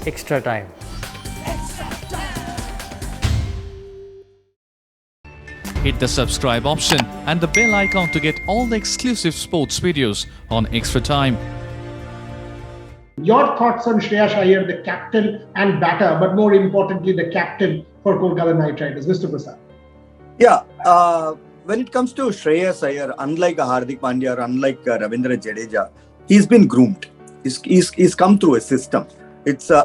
Extra time. Hit the subscribe option and the bell icon to get all the exclusive sports videos on Extra Time. Your thoughts on Shreyas Iyer, the captain and batter, but more importantly, the captain for Kolkata Knight Riders, Mr. Prasad? Yeah, when it comes to Shreyas Iyer, unlike Hardik Pandya or unlike Ravindra Jadeja, he's been groomed. He's come through a system.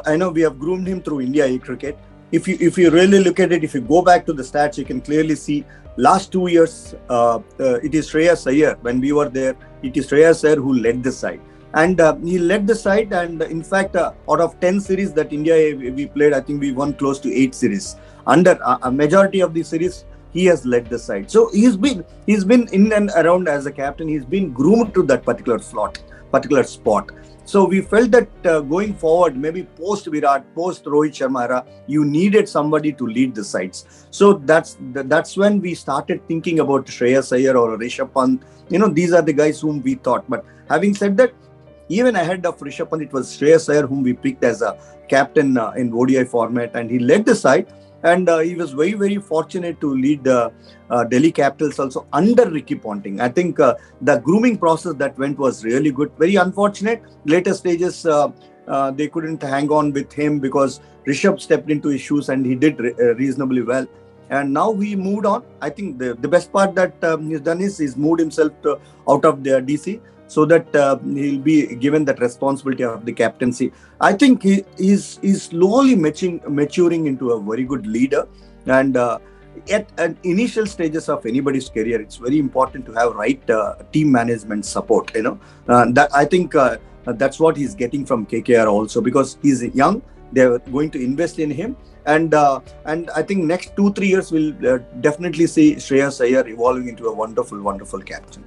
I know we have groomed him through India A cricket. If you really look at it, if you go back to the stats, you can clearly see last 2 years, it is Shreyas Iyer. When we were there, it is Shreyas Iyer who led the side. And he led the side, and in fact, out of 10 series that India we played, I think we won close to 8 series. Under a majority of the series, he has led the side. So he's been in and around as a captain. He's been groomed to that particular spot. So we felt that going forward, maybe post Virat, post Rohit Sharma era, you needed somebody to lead the sides. So that's when we started thinking about Shreyas Iyer or Rishabh Pant. These are the guys whom we thought. But having said that, even ahead of Rishabh Pant, it was Shreyas Iyer whom we picked as a captain in ODI format, and he led the side. And he was very, very fortunate to lead Delhi Capitals also under Ricky Ponting. I think the grooming process that went was really good. Very unfortunate. Later stages, they couldn't hang on with him because Rishabh stepped into his shoes and he did reasonably well. And now we moved on. I think the best part that he's done is he's moved himself out of the DC, so that he'll be given that responsibility of the captaincy. I think he's slowly maturing into a very good leader. And at initial stages of anybody's career, it's very important to have right team management support. That I think that's what he's getting from KKR also, because he's young. They're going to invest in him. And I think next 2-3 years we'll definitely see Shreyas Iyer evolving into a wonderful, wonderful captain.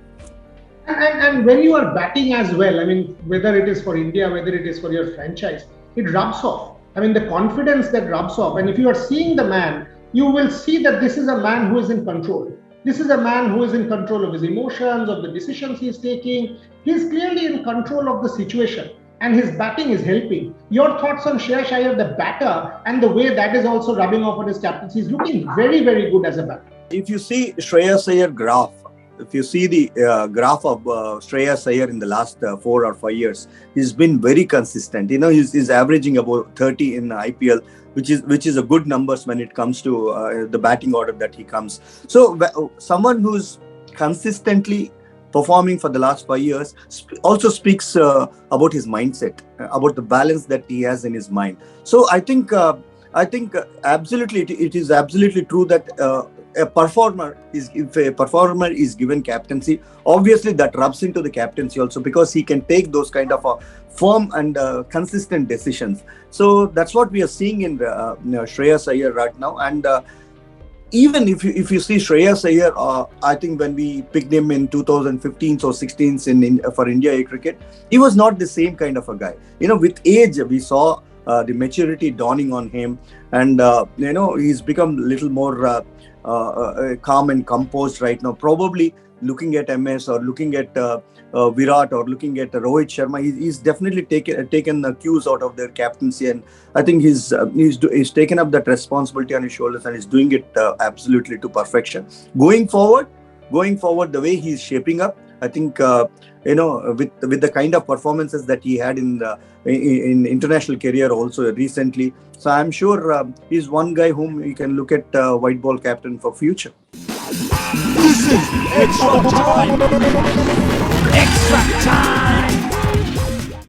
And when you are batting as well, I mean, whether it is for India, whether it is for your franchise, it rubs off. I mean, the confidence that rubs off. And if you are seeing the man, you will see that this is a man who is in control. This is a man who is in control of his emotions, of the decisions he is taking. He is clearly in control of the situation, and his batting is helping. Your thoughts on Shreyas Iyer, the batter, and the way that is also rubbing off on his captaincy? He's looking very, very good as a batter. If you see Shreyas Iyer graph, if you see the graph of Shreyas Iyer in the last 4 or 5 years, he's been very consistent. He's averaging about 30 in IPL, which is a good numbers when it comes to the batting order that he comes. So someone who's consistently performing for the last 5 years also speaks about his mindset, about the balance that he has in his mind. So I think absolutely it is absolutely true that if a performer is given captaincy, obviously that rubs into the captaincy also, because he can take those kind of firm and consistent decisions. So that's what we are seeing in Shreyas Iyer right now. And even if you see Shreyas Iyer, I think when we picked him in 2015 or 16 for India A cricket, he was not the same kind of a guy. With age, we saw the maturity dawning on him, and he's become a little more calm and composed right now. Probably looking at MS or looking at Virat or looking at Rohit Sharma, he's definitely taken the cues out of their captaincy, and I think he's taken up that responsibility on his shoulders and is doing it absolutely to perfection. Going forward, the way he's shaping up, I think with the kind of performances that he had in international career also recently, so I'm sure he's one guy whom you can look at white ball captain for future. This is Extra Time! Extra Time!